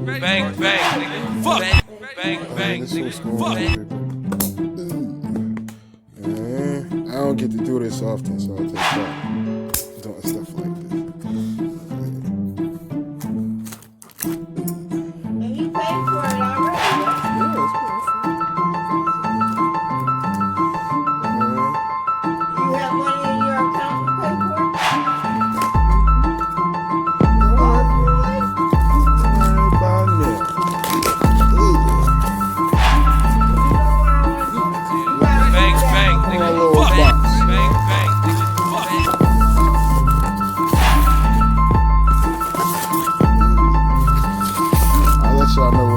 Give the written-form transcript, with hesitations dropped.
Bang, bang, nigga. Fuck. Bang, bang, This what's nigga. going on, people. Man, I don't get to do this often, so I take pride doing stuff like this. And he paid for it already, right? Yeah, it's cool. You have money in your account to pay for it? Bang, bang, nigga. Fuck. Bang, bang, nigga. Fuck. I'll let y'all know